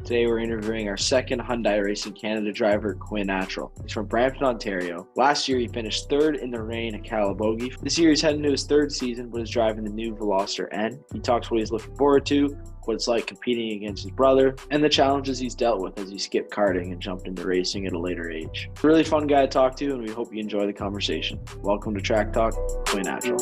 Today we're interviewing our second Hyundai Racing Canada driver, Quinn Attrell. He's from Brampton, Ontario. Last year he finished third in the rain at Calabogie. This year he's heading to his third season, but is driving the new Veloster N. He talks what he's looking forward to, what it's like competing against his brother, and the challenges he's dealt with as he skipped karting and jumped into racing at a later age. A really fun guy to talk to, and we hope you enjoy the conversation. Welcome to Track Talk, Quinn Attrell.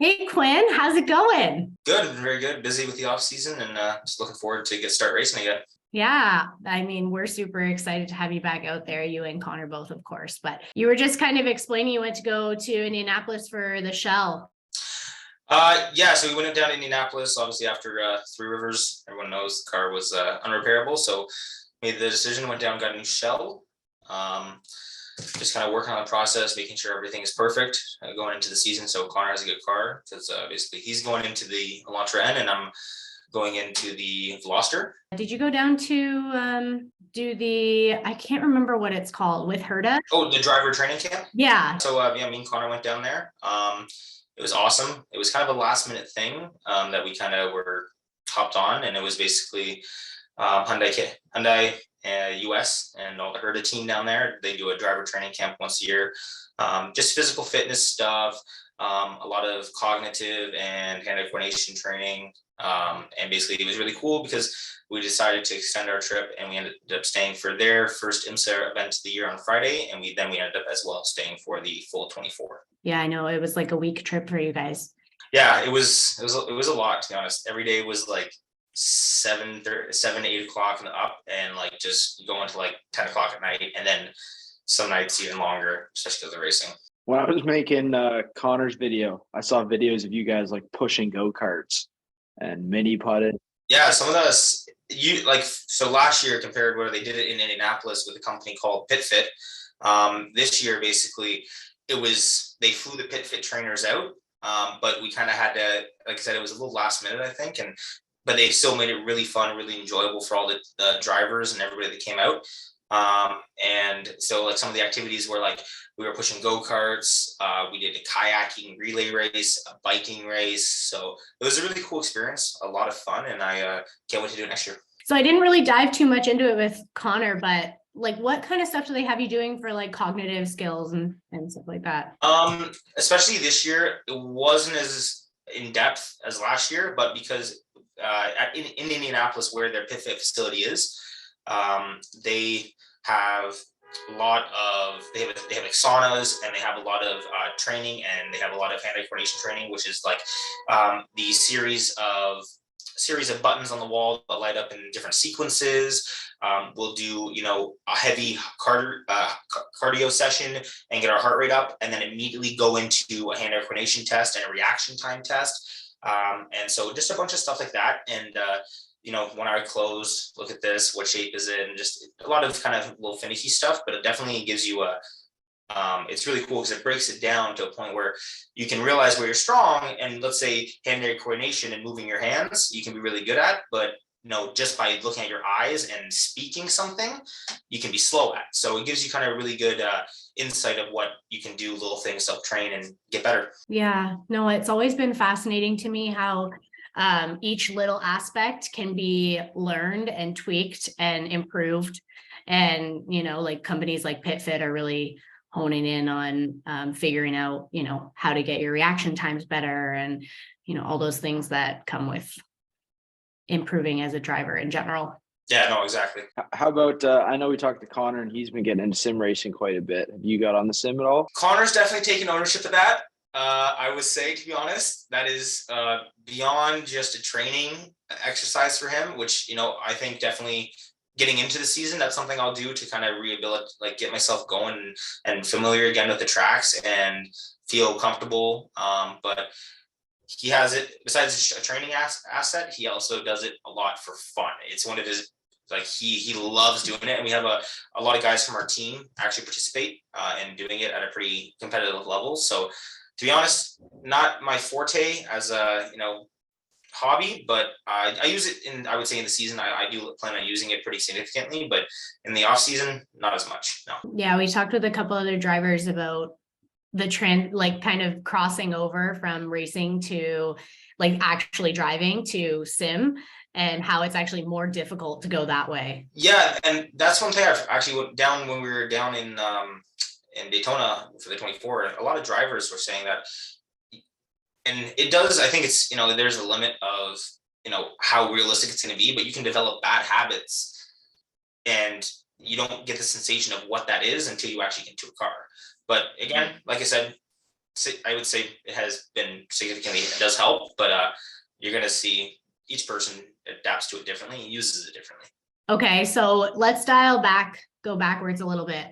Hey Quinn, how's it going? Good, very good. Busy with the off season and just looking forward to start racing again. Yeah, I mean, we're super excited to have you back out there, you and Connor both, of course. But you were just kind of explaining you went to go to Indianapolis for the Shell. Yeah, so we went down to Indianapolis, obviously after Three Rivers. Everyone knows the car was unrepairable, so made the decision, went down, got a new shell. Just kind of working on the process, making sure everything is perfect going into the season. So Connor has a good car because basically he's going into the Elantra N and I'm going into the Veloster. Did you go down to do the, I can't remember what it's called, with Herda? Oh, the driver training camp? Yeah. So yeah, me and Connor went down there. It was awesome. It was kind of a last minute thing that we kind of were hopped on, and it was basically Hyundai US and all the Herda team down there. They do a driver training camp once a year, just physical fitness stuff, a lot of cognitive and hand-eye coordination training. And basically it was really cool because we decided to extend our trip and we ended up staying for their first IMSA event of the year on Friday. And we ended up as well staying for the full 24. Yeah, I know. It was like a week trip for you guys. Yeah, it was a lot, to be honest. Every day was like 7 to 8 o'clock and up, and like just going to like 10 o'clock at night, and then some nights even longer, especially because of racing. When I was making Connor's video, I saw videos of you guys like pushing go-karts and mini putted. Yeah, some of those so last year compared where they did it in Indianapolis with a company called PitFit. This year basically they flew the PitFit trainers out, but we kind of had to, like I said, it was a little last minute, I think, but they still made it really fun, really enjoyable for all the drivers and everybody that came out. And so like some of the activities were like, we were pushing go-karts, we did a kayaking relay race, a biking race. So it was a really cool experience, a lot of fun, and I can't wait to do it next year. So I didn't really dive too much into it with Connor, but like what kind of stuff do they have you doing for like cognitive skills and stuff like that? Especially this year, it wasn't as in depth as last year, but because in Indianapolis, where their PitFit facility is, they have a lot of they have like saunas, and they have a lot of training, and they have a lot of hand-eye coordination training, which is like the series of buttons on the wall that light up in different sequences. We'll do a heavy cardio session and get our heart rate up, and then immediately go into a hand-eye coordination test and a reaction time test. And so just a bunch of stuff like that. And, 1 hour close, look at this, what shape is it? And just a lot of kind of little finicky stuff, but it definitely gives you it's really cool because it breaks it down to a point where you can realize where you're strong. And let's say hand-eye coordination and moving your hands, you can be really good at, but just by looking at your eyes and speaking something, you can be slow at. So it gives you kind of really good insight of what you can do, little things, self-train and get better. Yeah, no, it's always been fascinating to me how each little aspect can be learned and tweaked and improved. And, like companies like PitFit are really honing in on figuring out, how to get your reaction times better and, all those things that come with improving as a driver in general. Yeah, no, exactly. How about, I know we talked to Connor and he's been getting into sim racing quite a bit. Have you got on the sim at all? Connor's definitely taken ownership of that. I would say, to be honest, that is beyond just a training exercise for him, which, I think definitely getting into the season, that's something I'll do to kind of rehabilitate, like get myself going and familiar again with the tracks and feel comfortable. But he has it, besides a training asset, he also does it a lot for fun. It's one of his, like he loves doing it. And we have a lot of guys from our team actually participate in doing it at a pretty competitive level. So to be honest, not my forte as a, hobby, but I use it I would say in the season, I do plan on using it pretty significantly, but in the off season, not as much. No. Yeah. We talked with a couple other drivers about the trend, like kind of crossing over from racing to like actually driving to sim, and how it's actually more difficult to go that way. Yeah, and that's one thing I've actually went down when we were down in Daytona for the 24. A lot of drivers were saying that, and it does. I think it's, there's a limit of how realistic it's going to be, but you can develop bad habits, and you don't get the sensation of what that is until you actually get into a car. But again, like I said, I would say it has been significantly, it does help, but you're going to see each person adapts to it differently and uses it differently. Okay, so let's go backwards a little bit.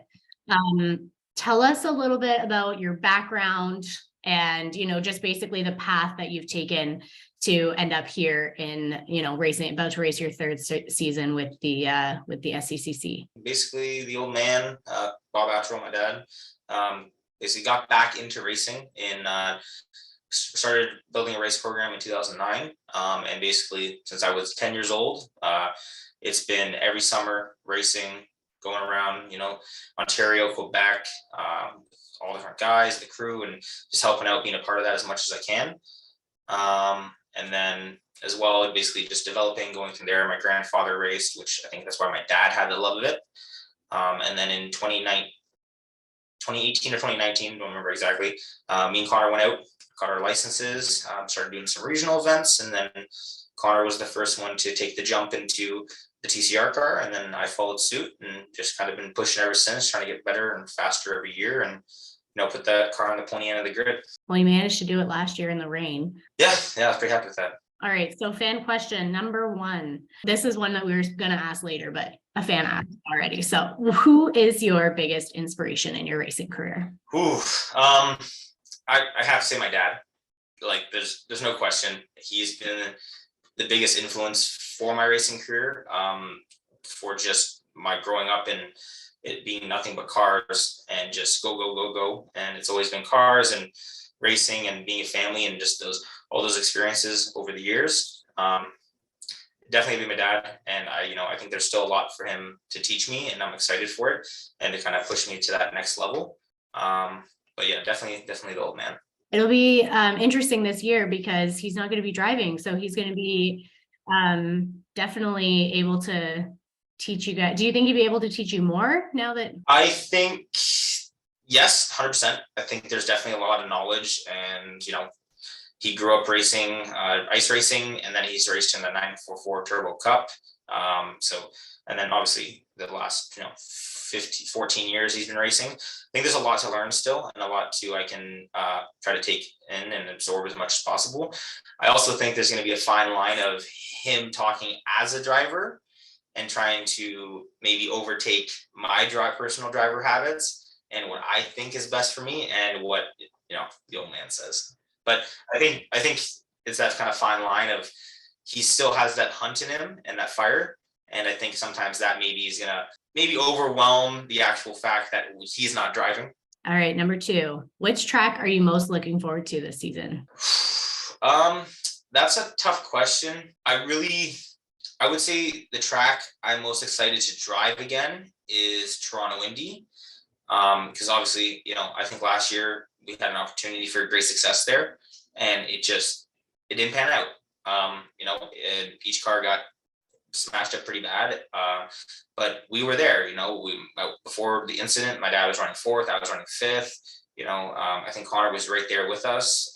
Tell us a little bit about your background and, just basically the path that you've taken to end up here in, racing, about to race your third season with the SCCC. Basically, the old man, Bob Attrell, my dad, basically got back into racing and started building a race program in 2009. And basically, since I was 10 years old, it's been every summer racing, going around, Ontario, Quebec, all different guys, the crew, and just helping out, being a part of that as much as I can. And then as well, basically just developing, going from there. My grandfather raced, which I think that's why my dad had the love of it. And then in 2018 or 2019, don't remember exactly, me and Connor went out, got our licenses, started doing some regional events, and then Connor was the first one to take the jump into the TCR car, and then I followed suit and just kind of been pushing ever since, trying to get better and faster every year, and put that car on the pointy end of the grid. Well, you managed to do it last year in the rain. Yeah, I was pretty happy with that. All right, so fan question number 1. This is one that we were going to ask later, but a fan asked already. So who is your biggest inspiration in your racing career? I have to say my dad. Like, there's no question. He's been the biggest influence for my racing career, for just my growing up and it being nothing but cars and just go. And it's always been cars and racing and being a family and just all those experiences over the years. Definitely be my dad. And I think there's still a lot for him to teach me, and I'm excited for it and to kind of push me to that next level. But yeah, definitely the old man. It'll be interesting this year because he's not going to be driving. So he's going to be definitely able to teach you guys. Do you think he'd be able to teach you more now that? I think, yes, 100%. I think there's definitely a lot of knowledge, and, he grew up racing, ice racing, and then he's raced in the 944 Turbo Cup. And then obviously the last, 14 years he's been racing. I think there's a lot to learn still, and a lot I can try to take in and absorb as much as possible. I also think there's going to be a fine line of him talking as a driver and trying to maybe overtake my personal driver habits and what I think is best for me and what, the old man says. But I think it's that kind of fine line of he still has that hunt in him and that fire. And I think sometimes that maybe is going to overwhelm the actual fact that he's not driving. All right. Number 2, which track are you most looking forward to this season? That's a tough question. I would say the track I'm most excited to drive again is Toronto Indy. Because obviously, I think last year we had an opportunity for great success there, and it didn't pan out. Each car got smashed up pretty bad, but we were there. Before the incident, my dad was running 4th, I was running 5th. I think Connor was right there with us.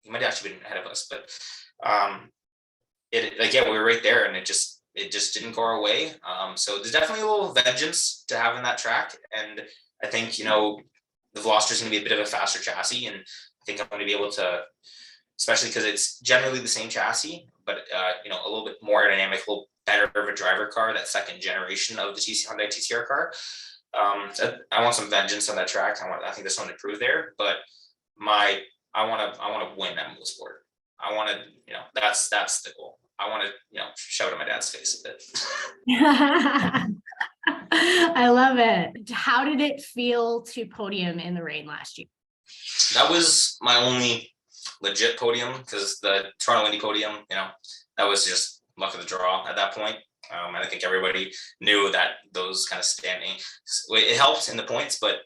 He might have actually been ahead of us, but we were right there, and it just didn't go our way. So there's definitely a little vengeance to having that track, and I think the Veloster is going to be a bit of a faster chassis, and I think I'm going to be able to, especially because it's generally the same chassis, but a little bit more aerodynamic, a little better of a driver car, that second generation of the Hyundai TCR car. So I want some vengeance on that track. I think there's something to prove there, but I want to win that motorsport. I want to, that's the goal. I want to, shout it in my dad's face a bit. I love it. How did it feel to podium in the rain last year? That was my only legit podium, because the Toronto Indy podium, that was just luck of the draw at that point. And I think everybody knew that those kind of standing, it helped in the points, but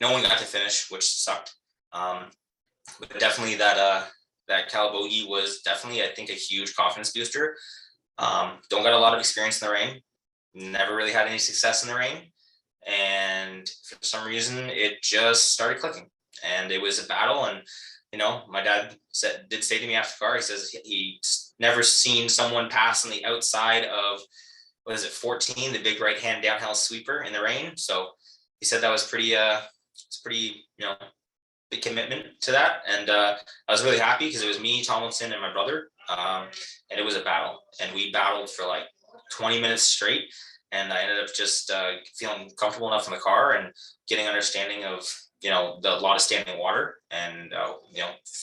no one got to finish, which sucked. But definitely that Calabogie was definitely, I think, a huge confidence booster. Don't got a lot of experience in the rain. Never really had any success in the rain. And for some reason, it just started clicking. And it was a battle. And, my dad did say to me after the car, he says he's never seen someone pass on the outside of, 14, the big right-hand downhill sweeper in the rain. So he said that was pretty, big commitment to that. And I was really happy because it was me, Tomlinson, and my brother. And it was a battle. And we battled for like 20 minutes straight. And I ended up just feeling comfortable enough in the car and getting understanding of, the lot of standing water. And,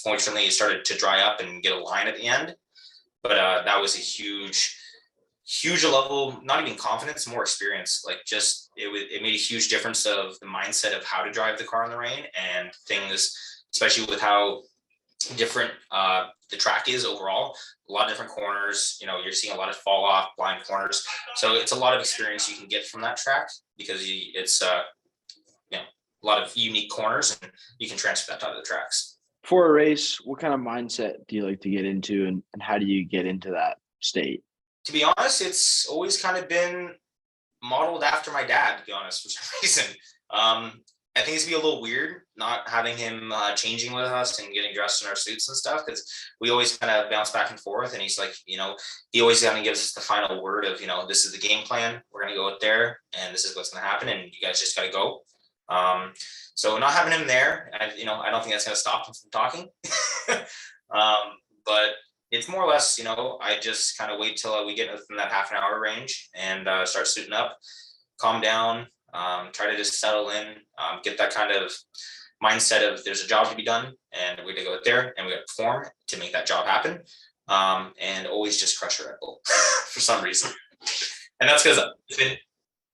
fortunately, it started to dry up and get a line at the end. But that was a huge level, not even confidence, more experience. Like just, it made a huge difference of the mindset of how to drive the car in the rain and things, especially with how different the track is overall. A lot of different corners, you're seeing a lot of fall off blind corners. So it's a lot of experience you can get from that track because it's a lot of unique corners, and you can transfer that to other tracks. For a race, what kind of mindset do you like to get into, and how do you get into that state? To be honest, it's always kind of been modeled after my dad, to be honest, for some reason. I think it's gonna be a little weird not having him changing with us and getting dressed in our suits and stuff, because we always kind of bounce back and forth. And he's like, he always kind of gives us the final word of, this is the game plan. We're going to go out there and this is what's going to happen. And you guys just got to go. So not having him there, I don't think that's going to stop him from talking. But it's more or less, I just kind of wait till we get within that half an hour range and start suiting up, calm down, try to just settle in, get that kind of mindset of there's a job to be done and we're gonna go out there and we gotta perform to make that job happen. And always just crush a Red Bull for some reason. And that's because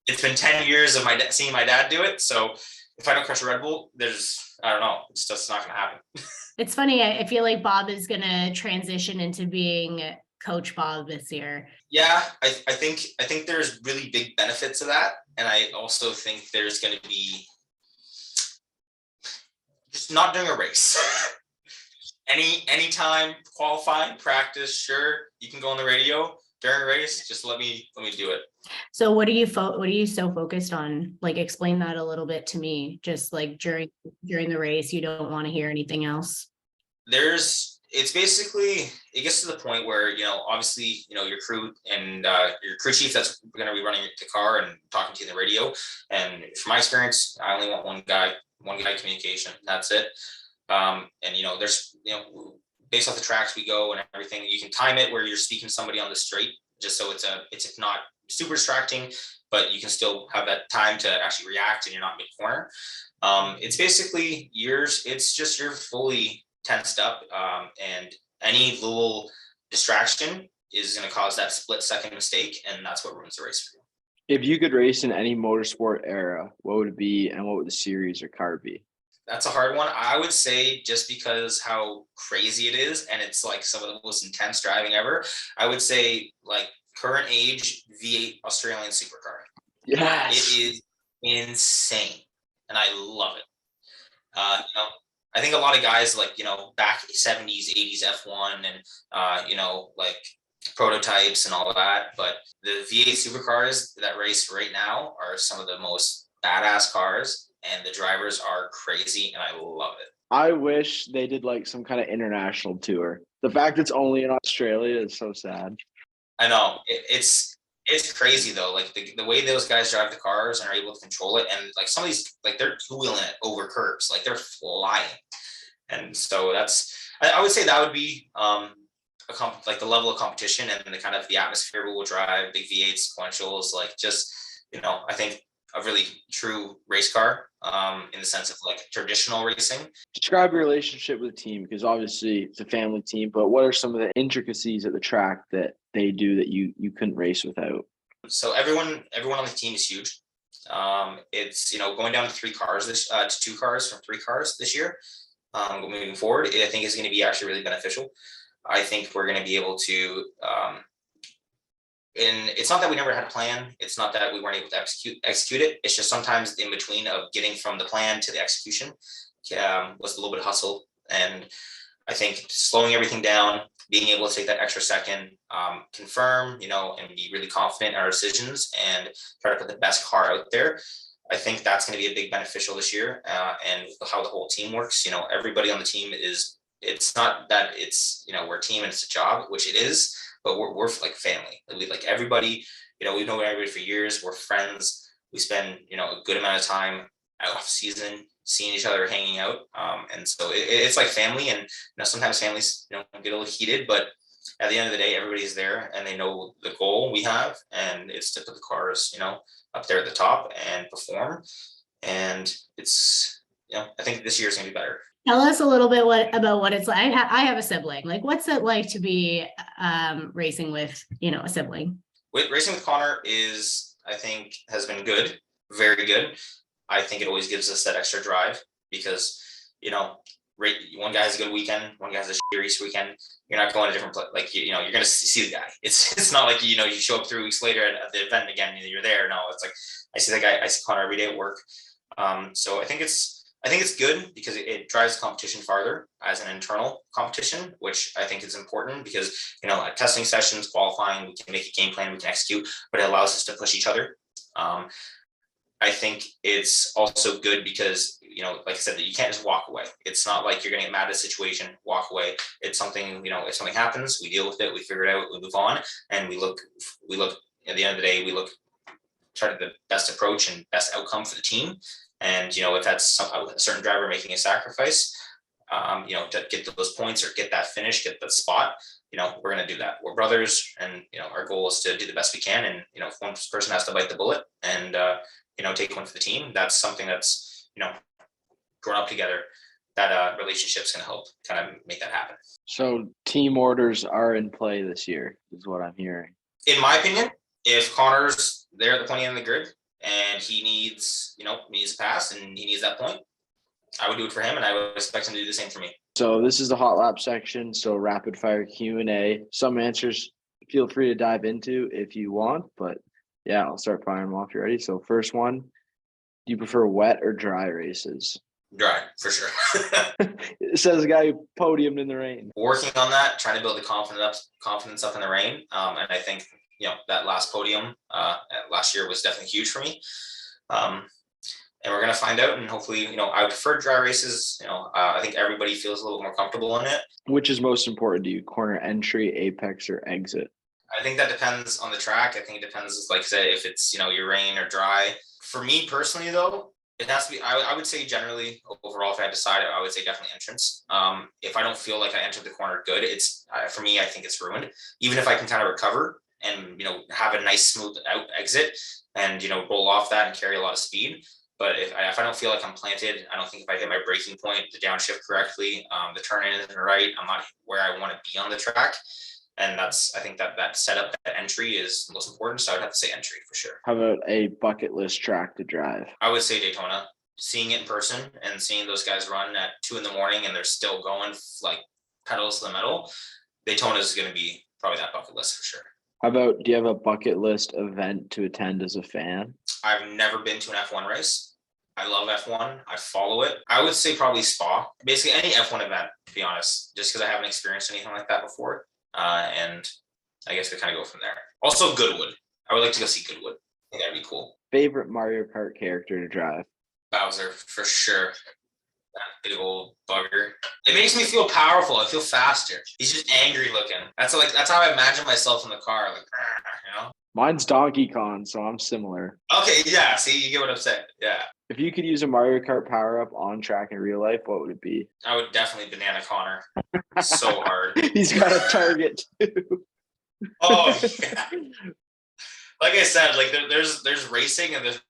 it's been 10 years of seeing my dad do it. So if I don't crush a Red Bull, I don't know, it's just not gonna happen. It's funny. I feel like Bob is gonna transition into being Coach Bob this year. Yeah, I think there's really big benefits of that. And I also think there's going to be just not doing a race. Anytime qualifying, practice, sure, you can go on the radio during a race. Just let me do it. So what are you so focused on? Like, explain that a little bit to me. Just like during the race, you don't want to hear anything else. It's basically, it gets to the point where, obviously, your crew and your crew chief that's going to be running the car and talking to you on the radio. And from my experience, I only want one guy communication. That's it. And, there's, based off the tracks we go and everything, you can time it where you're speaking to somebody on the straight, just so it's not super distracting, but you can still have that time to actually react and you're not mid-corner. It's basically it's just you're fully tensed up, and any little distraction is going to cause that split-second mistake, and that's what ruins the race for you. If you could race in any motorsport era, what would it be, and what would the series or car be? That's a hard one. I would say, just because how crazy it is, and it's like some of the most intense driving ever, I would say like current age V8 Australian supercar. Yes. It is insane, and I love it. I think a lot of guys back 70s, 80s F1 and, like prototypes and all of that. But the V8 supercars that race right now are some of the most badass cars, and the drivers are crazy, and I love it. I wish they did like some kind of international tour. The fact it's only in Australia is so sad. I know. It's crazy though, like the way those guys drive the cars and are able to control it, and like some of these, like they're two-wheeling it over curbs, like they're flying. And so I would say that would be like the level of competition and the kind of the atmosphere we will drive, big V8 sequentials, like just, I think a really true race car in the sense of like traditional racing. Describe your relationship with the team, because obviously it's a family team, but what are some of the intricacies at the track that they do that you couldn't race without? So everyone on the team is huge. It's, going down to 3 cars to 2 cars from 3 cars this year. Moving forward, I think is going to be actually really beneficial. I think we're going to be able to and it's not that we never had a plan. It's not that we weren't able to execute it. It's just sometimes in between of getting from the plan to the execution was a little bit of hustle. And I think slowing everything down, being able to take that extra second, confirm, and be really confident in our decisions and try to put the best car out there. I think that's going to be a big beneficial this year, and how the whole team works. Everybody on the team it's not that it's, we're a team and it's a job, which it is, but we're like family. We like everybody, we've known everybody for years. We're friends. We spend, a good amount of time off season seeing each other, hanging out. And so it's like family, and sometimes families, get a little heated, but at the end of the day, everybody's there and they know the goal we have, and it's to put the cars, up there at the top and perform. And it's, I think this year is gonna be better. Tell us a little bit about what it's like. I have a sibling. Like, what's it like to be racing with, a sibling? Racing with Connor I think has been good, very good. I think it always gives us that extra drive because, one guy has a good weekend, one guy has a shitty race weekend. You're not going to different place. Like, you're going to see the guy. It's not like, you show up 3 weeks later at the event again, you're there. No, it's like, I see that guy, I see Connor every day at work. So I think it's good because it drives competition farther as an internal competition, which I think is important because, at testing sessions, qualifying, we can make a game plan, we can execute, but it allows us to push each other. I think it's also good because, like I said, that you can't just walk away. It's not like you're going to get mad at a situation, walk away. It's something, if something happens, we deal with it, we figure it out, we move on, and we look at the end of the day, try to the best approach and best outcome for the team. And, if that's a certain driver making a sacrifice, to get those points or get that finish, get that spot, we're going to do that. We're brothers, and, our goal is to do the best we can. And, if one person has to bite the bullet and, take one for the team, that's something that's, grown up together, that relationship's going to help kind of make that happen. So team orders are in play this year, is what I'm hearing. In my opinion, if Connor's there at the point of the grid and he needs a pass and he needs that point, I would do it for him, and I would expect him to do the same for me. So this is the hot lap section. So rapid fire Q&A. Some answers feel free to dive into if you want, but yeah, I'll start firing them off. You ready? So first one, do you prefer wet or dry races? Dry, for sure. It says a guy who podiumed in the rain. Working on that, trying to build the confidence up in the rain. And I think, that last podium last year was definitely huge for me. And we're going to find out, and hopefully, I would prefer dry races. I think everybody feels a little more comfortable in it. Which is most important to you, corner entry, apex, or exit? I think that depends on the track. I think it depends, like I said, if it's, your rain or dry. For me personally, though, it has to be, I would say generally, overall, if I had to decide, I would say definitely entrance. If I don't feel like I entered the corner good, it's, for me, I think it's ruined. Even if I can kind of recover and, have a nice smooth out exit and, roll off that and carry a lot of speed. But if I don't feel like I'm planted, I don't think if I hit my braking point, the downshift correctly, the turn in isn't right, I'm not where I want to be on the track. And I think that setup, that entry is the most important. So I would have to say entry for sure. How about a bucket list track to drive? I would say Daytona. Seeing it in person and seeing those guys run at 2 a.m. and they're still going like pedals to the metal, Daytona is going to be probably that bucket list for sure. How about, do you have a bucket list event to attend as a fan? I've never been to an F1 race. I love F1. I follow it. I would say probably Spa. Basically any F1 event, to be honest, just because I haven't experienced anything like that before. And I guess we kind of go from there. Also Goodwood. I would like to go see Goodwood. I think that'd be cool. Favorite Mario Kart character to drive? Bowser, for sure. That big old bugger. It makes me feel powerful. I feel faster. He's just angry looking. That's how I imagine myself in the car. Like, Mine's Donkey Kong, so I'm similar. Okay, yeah. See, you get what I'm saying. Yeah. If you could use a Mario Kart power-up on track in real life, what would it be? I would definitely Banana Connor. So hard. He's got a target too. Oh, yeah. Like I said, like there's racing and there's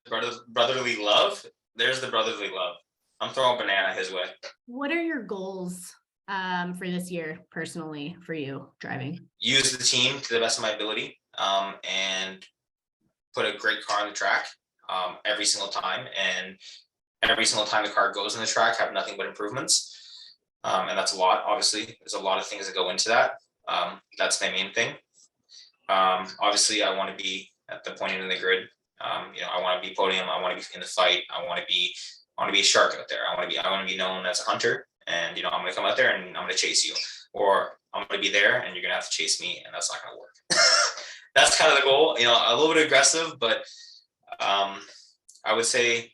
brotherly love. There's the brotherly love. I'm throwing Banana his way. What are your goals for this year personally for you driving? Use the team to the best of my ability and put a great car on the track every single time. And every single time the car goes on the track, have nothing but improvements. And that's a lot, obviously. There's a lot of things that go into that. That's my main thing. Obviously I want to be at the point in the grid. I want to be podium. I want to be in the fight. I want to be a shark out there. I want to be known as a hunter, and I'm going to come out there and I'm going to chase you, or I'm going to be there and you're going to have to chase me, and that's not going to work. That's kind of the goal. A little bit aggressive, but I would say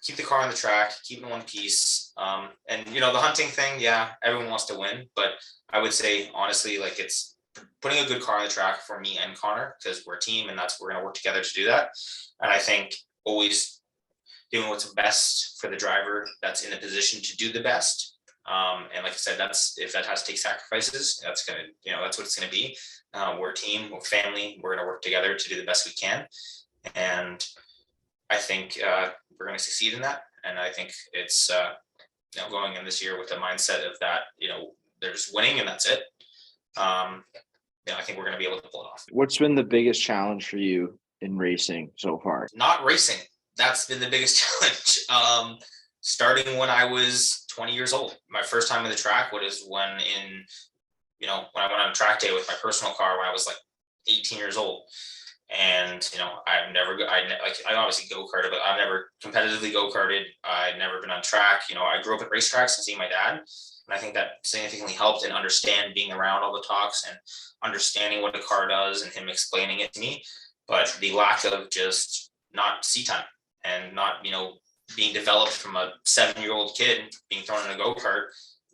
keep the car on the track, keep it in one piece. And the hunting thing, yeah, everyone wants to win, but I would say honestly, like, it's putting a good car on the track for me and Connor, because we're a team and we're going to work together to do that. And I think always doing what's best for the driver that's in a position to do the best. And like I said, if that has to take sacrifices, that's what it's going to be. We're a team, we're family, we're going to work together to do the best we can. And I think we're going to succeed in that. And I think it's going in this year with the mindset of that, there's winning and that's it. I think we're going to be able to pull it off. What's been the biggest challenge for you in racing so far? Not racing. That's been the biggest challenge. Starting when I was 20 years old. My first time on the track was when I went on a track day with my personal car when I was like 18 years old. And, I obviously go-karted, but I've never competitively go-karted. I'd never been on track. I grew up at racetracks and seeing my dad. And I think that significantly helped in understand being around all the talks and understanding what a car does and him explaining it to me. But the lack of just not seat time and not, being developed from a 7-year-old kid being thrown in a go-kart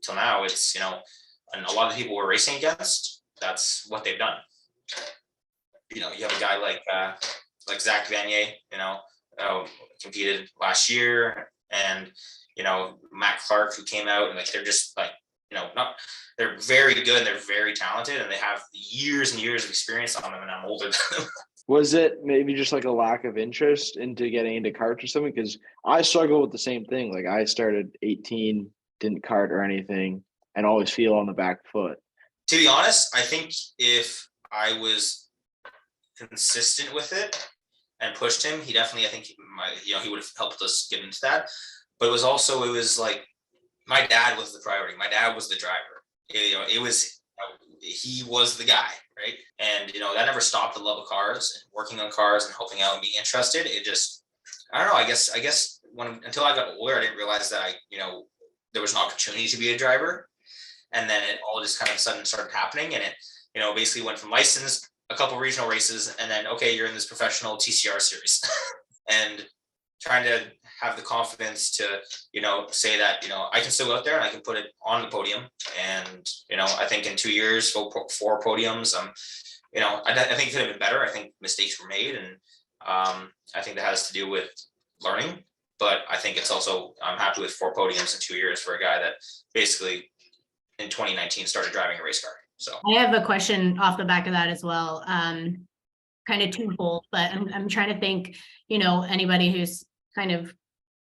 till now, it's, and a lot of the people we're racing against, that's what they've done. You have a guy like Zach Vanier, competed last year, and Matt Clark, who came out, and they're just they're very good and they're very talented and they have years and years of experience on them, and I'm older than them. Was it maybe just like a lack of interest into getting into karts or something? Because I struggle with the same thing. Like, I started 18, didn't kart or anything, and always feel on the back foot. To be honest, I think if I was consistent with it and pushed him, he definitely, I think he would have helped us get into that. But it was like my dad was the priority. My dad was the driver. He was the guy, right? And that never stopped the love of cars and working on cars and helping out and being interested. It just, I don't know. I guess until I got older, I didn't realize that there was an opportunity to be a driver, and then it all just kind of sudden started happening, and it basically went from licensed, a couple regional races, and then okay, you're in this professional TCR series, and trying to have the confidence to say that I can still go out there and I can put it on the podium. And I think in 2 years, 4 podiums. I think it could have been better. I think mistakes were made, and I think that has to do with learning. But I think it's also, I'm happy with 4 podiums in 2 years for a guy that basically in 2019 started driving a race car. So I have a question off the back of that as well. Kind of twofold, but I'm trying to think, anybody who's kind of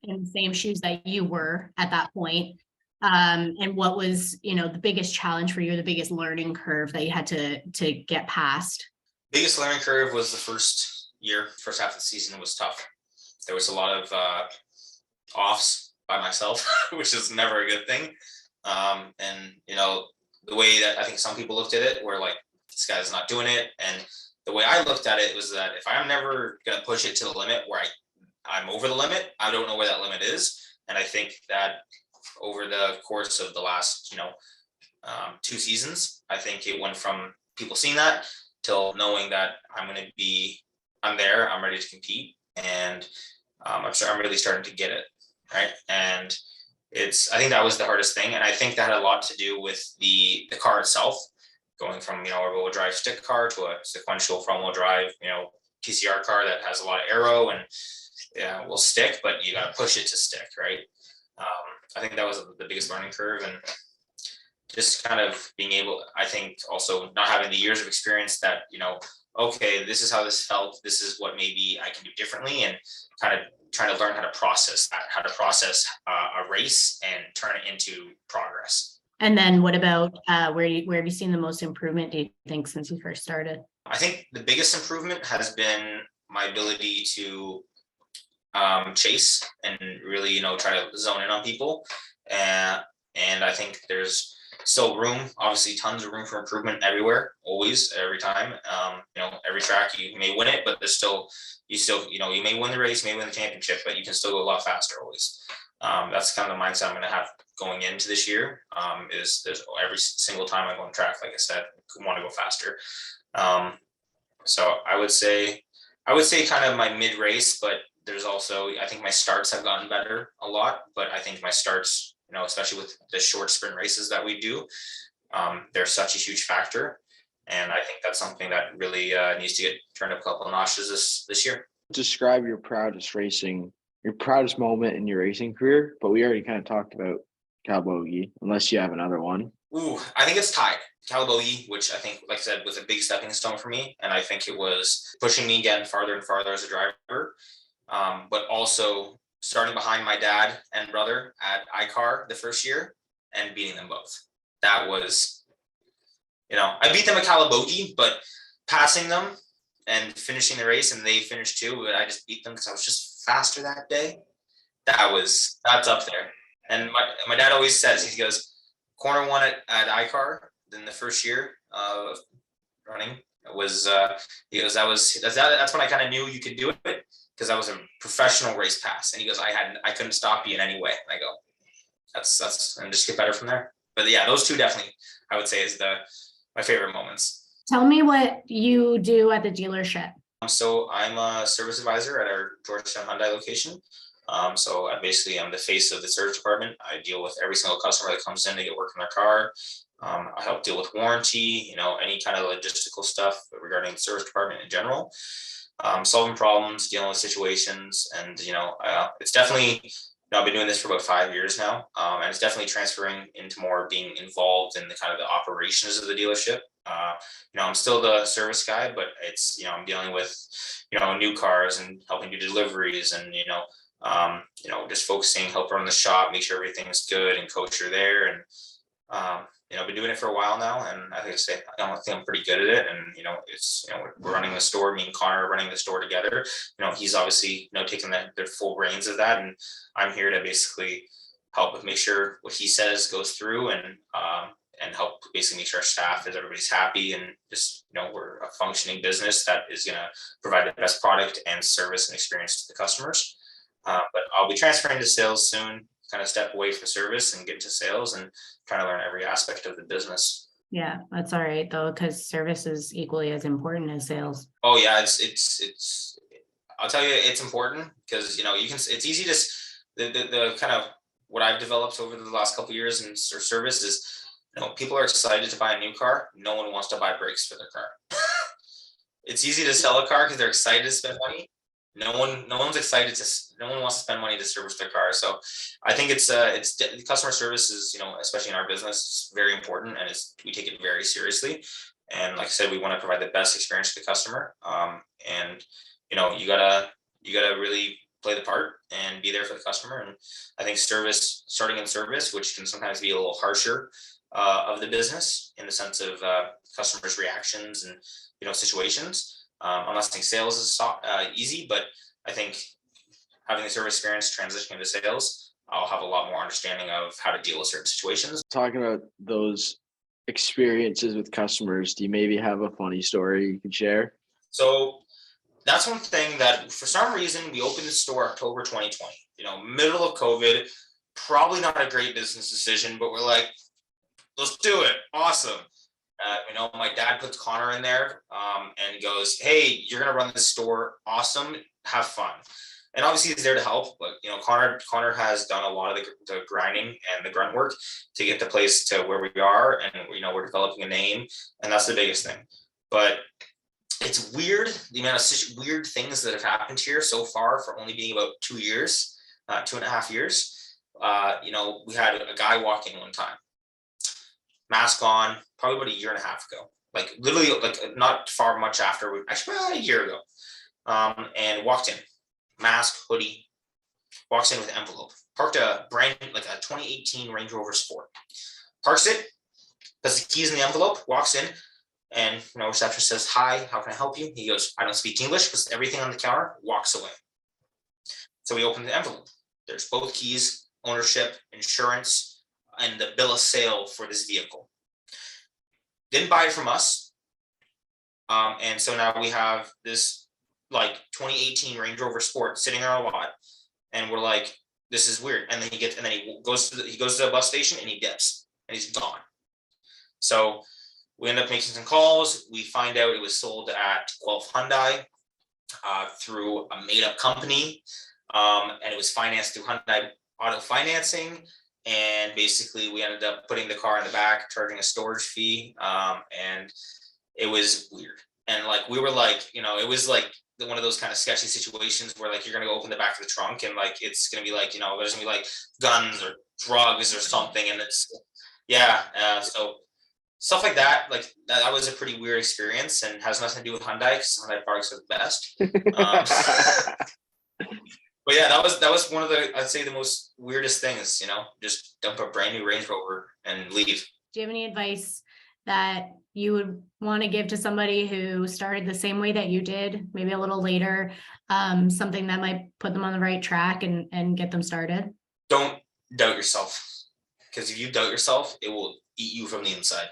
in the same shoes that you were at that point, and what was, the biggest challenge for you, the biggest learning curve that you had to get past? Biggest learning curve was the first half of the season was tough. There was a lot of offs by myself, which is never a good thing. And the way that I think some people looked at it were like, this guy's not doing it. And the way I looked at it was that if I'm never going to push it to the limit where I'm over the limit, I don't know where that limit is. And I think that over the course of the last, 2 seasons, I think it went from people seeing that till knowing that I'm there, I'm ready to compete. And I'm really starting to get it. Right. And I think that was the hardest thing. And I think that had a lot to do with the car itself, going from, a rear-wheel drive stick car to a sequential front-wheel drive, TCR car that has a lot of aero and will stick, but you got to push it to stick, right? I think that was the biggest learning curve, and just kind of being able, I think also not having the years of experience that, okay, this is how this felt, this is what maybe I can do differently, and kind of trying to learn how to process that, how to process a race and turn it into progress. And then what about where have you seen the most improvement, do you think, since you first started? I think the biggest improvement has been my ability to chase and really, try to zone in on people. And I think there's Still room, obviously tons of room for improvement everywhere, always, every time. Every track you may win it, but there's still, you may win the race, may win the championship, but you can still go a lot faster always. That's kind of the mindset I'm going to have going into this year. Is there's every single time I go on track, like I said, I want to go faster. So I would say kind of my mid race, but there's also, I think my starts have gotten better a lot, but I think my starts, especially with the short sprint races that we do, they're such a huge factor. And I think that's something that really needs to get turned up a couple of notches this year. Describe your proudest moment in your racing career, but we already kind of talked about Calabogie, unless you have another one. Ooh, I think it's tied. Calabogie, which I think, like I said, was a big stepping stone for me. And I think it was pushing me again farther and farther as a driver. But also starting behind my dad and brother at iCar the first year and beating them both. That was, I beat them at Calabogie, but passing them and finishing the race, and they finished too, but I just beat them because I was just faster that day. That's up there. And my dad always says, he goes, corner one at iCar in the first year of running. It was he goes, that's when I kind of knew you could do it, because I was a professional race pass. And he goes, I couldn't stop you in any way. And I go, that's and just get better from there. But yeah, those two definitely I would say is my favorite moments. Tell me what you do at the dealership. So I'm a service advisor at our Georgetown Hyundai location. So I'm the face of the service department. I deal with every single customer that comes in to get work on their car. I help deal with warranty, any kind of logistical stuff regarding the service department in general. Solving problems, dealing with situations, and it's definitely, I've been doing this for about 5 years now, and it's definitely transferring into more being involved in the kind of the operations of the dealership. I'm still the service guy, but it's I'm dealing with new cars and helping do deliveries, and just focusing, help run the shop, make sure everything's good and kosher there, and I've been doing it for a while now, and I think I'm pretty good at it. And we're running the store. Me and Connor are running the store together. He's obviously taking the full reins of that, and I'm here to basically help with make sure what he says goes through, and help basically make sure our staff everybody's happy, and just we're a functioning business that is going to provide the best product and service and experience to the customers. But I'll be transferring to sales soon. Kind of step away from service and get into sales and trying to learn every aspect of the business. Yeah, that's all right though, because service is equally as important as sales. Oh yeah, it's I'll tell you, it's important because it's easy to the kind of what I've developed over the last couple of years in service is people are excited to buy a new car. No one wants to buy brakes for their car. It's easy to sell a car because they're excited to spend money. No one wants to spend money to service their car. So I think it's customer service is, especially in our business, it's very important, and we take it very seriously. And like I said, we want to provide the best experience to the customer. And you gotta really play the part and be there for the customer. And I think starting in service, which can sometimes be a little harsher of the business in the sense of customers' reactions and situations. I'm not saying sales is easy, but I think having the service experience transitioning into sales, I'll have a lot more understanding of how to deal with certain situations. Talking about those experiences with customers, do you maybe have a funny story you can share? So that's one thing that for some reason we opened the store October 2020, middle of COVID, probably not a great business decision, but we're like, let's do it. Awesome. My dad puts Connor in there and goes, hey, you're going to run this store. Awesome. Have fun. And obviously he's there to help, but Connor has done a lot of the grinding and the grunt work to get the place to where we are. And, we're developing a name, and that's the biggest thing. But it's weird, the amount of such weird things that have happened here so far for only being about 2 years, 2.5 years. We had a guy walk in one time, mask on, probably about a year and a half ago, like literally like not far much after, actually about a year ago, and walked in, mask, hoodie, walks in with an envelope, parked a brand, like a 2018 Range Rover Sport, parks it, puts the keys in the envelope, walks in, and receptionist says, hi, how can I help you? He goes, I don't speak English, puts everything on the counter, walks away. So we open the envelope. There's both keys, ownership, insurance, and the bill of sale for this vehicle. Didn't buy it from us. And so now we have this like 2018 Range Rover Sport sitting on our lot, and we're like, this is weird. And then he goes to the bus station and he dips and he's gone. So we end up making some calls. We find out it was sold at Guelph Hyundai through a made-up company, and it was financed through Hyundai Auto Financing. And basically, we ended up putting the car in the back, charging a storage fee, and it was weird. And like we were like, it was like one of those kind of sketchy situations where like you're gonna go open the back of the trunk and like it's gonna be like, there's gonna be like guns or drugs or something, and it's so stuff like that. Like that was a pretty weird experience and has nothing to do with Hyundai because Hyundai products are the best. But yeah, that was one of the, I'd say, the most weirdest things, just dump a brand new Range Rover and leave. Do you have any advice that you would want to give to somebody who started the same way that you did, maybe a little later, something that might put them on the right track and get them started? Don't doubt yourself, because if you doubt yourself, it will eat you from the inside.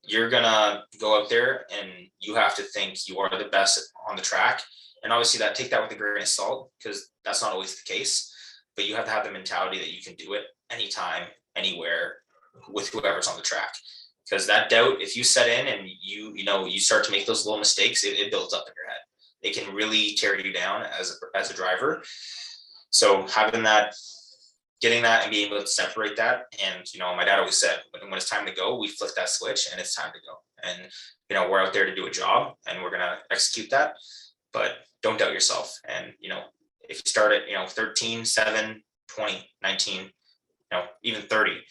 You're gonna go out there and you have to think you are the best on the track. And obviously take that with a grain of salt, because that's not always the case, but you have to have the mentality that you can do it anytime, anywhere, with whoever's on the track. Because that doubt, if you set in and you start to make those little mistakes, it builds up in your head. It can really tear you down as a driver. So having that, getting that and being able to separate that. And, my dad always said, when it's time to go, we flick that switch and it's time to go. And, we're out there to do a job and we're going to execute that. But don't doubt yourself. And, if you start at, 13, 7, 20, 19, even 30,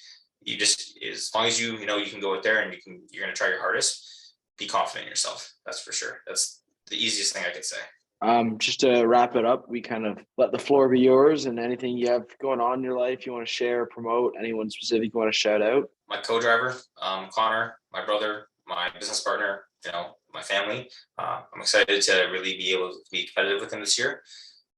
you just, as long as you can go out there and you're going to try your hardest, be confident in yourself. That's for sure. That's the easiest thing I could say. Just to wrap it up, we kind of let the floor be yours, and anything you have going on in your life you want to share, promote, anyone specific you want to shout out. My co-driver, Connor, my brother, my business partner, my family. I'm excited to really be able to be competitive with him this year.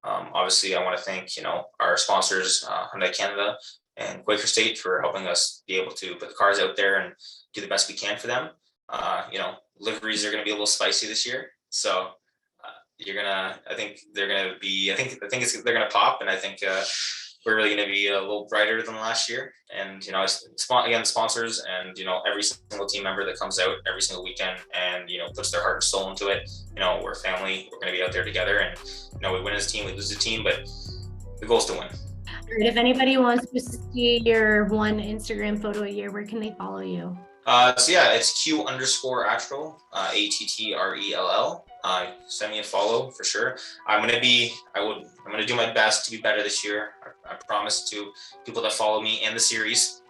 Obviously, I want to thank, our sponsors, Hyundai Canada and Quaker State, for helping us be able to put the cars out there and do the best we can for them. Liveries are going to be a little spicy this year. So I think they're going to pop. And I think we're really going to be a little brighter than last year. And, again, sponsors and, every single team member that comes out every single weekend and, puts their heart and soul into it. We're a family. We're going to be out there together, and, we win as a team, we lose as a team, but the goal is to win. If anybody wants to see your one Instagram photo a year, where can they follow you? It's Q_Attrell, ATTRELL. Send me a follow for sure. I'm gonna do my best to be better this year. I promise to people that follow me and the series.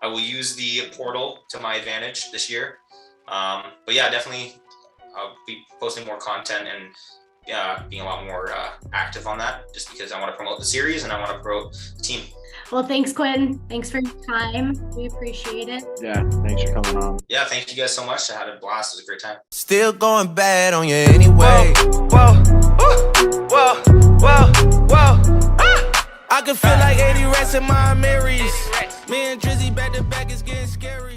I will use the portal to my advantage this year. But yeah, definitely I'll be posting more content and being a lot more active on that, just because I want to promote the series and I want to promote the team. Well, thanks, Quinn. Thanks for your time. We appreciate it. Yeah, thanks for coming on. Yeah, thank you guys so much. I had a blast. It was a great time. Still going bad on you anyway. Whoa, whoa, whoa, whoa. I can feel like 80 rats in my Marys. Me and Drizzy back to back is getting scary.